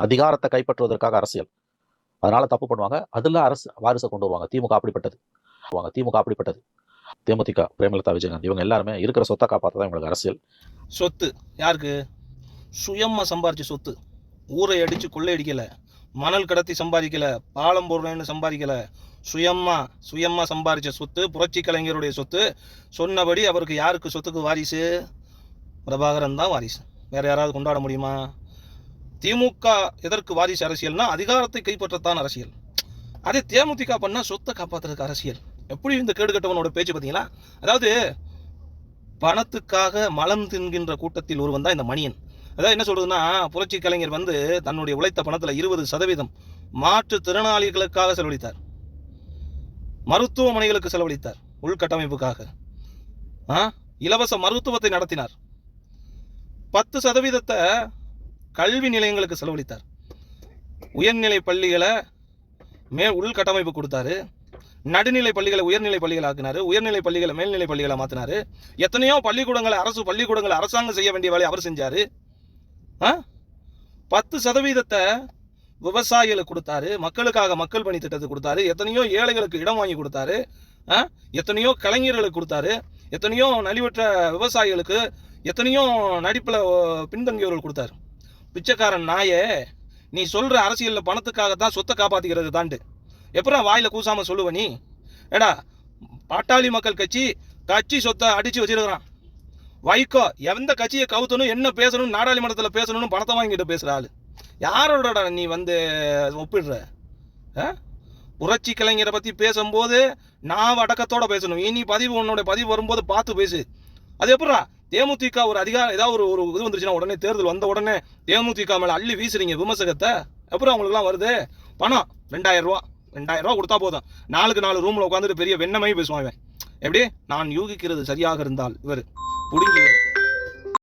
அதிகாரத்தை கைப்பற்றுவதற்காக அரசியல், அதனால தப்பு பண்ணுவாங்க. அதுல அரசு வாரிசை கொண்டு வருவாங்க. திமுக அப்படிப்பட்டது. தேமுதிக, பிரேமலதா விஜயகாந்த் இவங்க எல்லாருமே இருக்கிற சொத்தை காப்பாற்றதான் இவங்களுக்கு அரசியல். சொத்து யாருக்கு? சுயமா சம்பாரிச்ச சொத்து. ஊரை அடிச்சு கொள்ளையடிக்கல, மணல் கடத்தி சம்பாதிக்கல, பாலம் போடுறேன்னு சம்பாதிக்கல. சுயமா சம்பாதிச்ச சொத்து புரட்சி கலைஞருடைய சொத்து. சொன்னபடி அவருக்கு யாருக்கு சொத்துக்கு வாரிசு? பிரபாகரன் தான் வாரிசு. வேற யாராவது கொண்டாட முடியுமா? திமுக எதற்கு வாரிசு அரசியல்னா அதிகாரத்தை கைப்பற்றத்தான் அரசியல். அதே தேமுதிக பண்ணா சொத்தை காப்பாற்றுறதுக்கு அரசியல். எப்படி இந்த கேடுகட்டவனோட பேச்சு பார்த்தீங்களா? அதாவது பணத்துக்காக மலம் தின்கின்ற கூட்டத்தில் ஒருவன் தான் இந்த மணியன். அதாவது என்ன சொல்றதுன்னா, புரட்சி கலைஞர் தன்னுடைய உழைத்த பணத்தில் 20% மாற்றுத்திறனாளிகளுக்காக செலவழித்தார், மருத்துவமனைகளுக்கு செலவழித்தார், உள்கட்டமைப்புக்காக இலவச மருத்துவத்தை நடத்தினார். 10% கல்வி நிலையங்களுக்கு செலவழித்தார். உயர்நிலை பள்ளிகளை உள்கட்டமைப்பு கொடுத்தாரு. நடுநிலை பள்ளிகளை உயர்நிலை பள்ளிகள் ஆக்கினாரு. உயர்நிலை பள்ளிகளை மேல்நிலை பள்ளிகளை மாத்தினாரு. எத்தனையோ பள்ளிக்கூடங்களை அரசு பள்ளிக்கூடங்களை அரசாங்கம் செய்ய வேண்டிய வேலையை அவர் செஞ்சாரு. 10% விவசாயிகளுக்கு கொடுத்தாரு. மக்களுக்காக மக்கள் பணி திட்டத்தை கொடுத்தாரு. எத்தனையோ ஏழைகளுக்கு இடம் வாங்கி கொடுத்தாரு. எத்தனையோ கலைஞர்களுக்கு கொடுத்தாரு. எத்தனையோ நலிவற்ற விவசாயிகளுக்கு, எத்தனையோ நடிப்புல பின்தங்கியவர்கள் கொடுத்தாரு. பிச்சைக்காரன் நாயே, நீ சொல்ற அரசியல்ல பணத்துக்காகத்தான் சொத்தை காப்பாத்திக்கிறது தாண்டு எப்பறம் வாயில கூசாம சொல்லுவ நீ? ஏடா, பாட்டாளி மக்கள் கட்சி சொத்தை அடிச்சு வச்சிருக்கிறான். வைகோ எந்த கட்சியை கவுத்தணும், என்ன பேசணும், நாடாளுமன்றத்தில் பேசணும்னு பணத்தை வாங்கிட்டு பேசுற ஆளு. யாரோட நீ ஒப்பிடுற? புரட்சி கலைஞரை பத்தி பேசும்போது நான் அடக்கத்தோட பேசணும். இனி உன்னோட பதிவு வரும்போது பார்த்து பேசு. அது எப்படா தேமுதிக ஒரு அதிகாரம் ஏதாவது ஒரு இது வந்துருச்சுன்னா உடனே தேர்தல் வந்த உடனே தேமுதிக மேல அள்ளி வீசுறீங்க விமர்சகத்தை. அப்புறம் அவங்களுக்குலாம் வருது பணம் 2000 ரூபா கொடுத்தா போதும். 4 ரூம்ல உட்காந்துட்டு பெரிய வெண்ணமையும் பேசுவாங்க. எப்படி? நான் யூகிக்கிறது சரியாக இருந்தால் இவர் புடுங்கி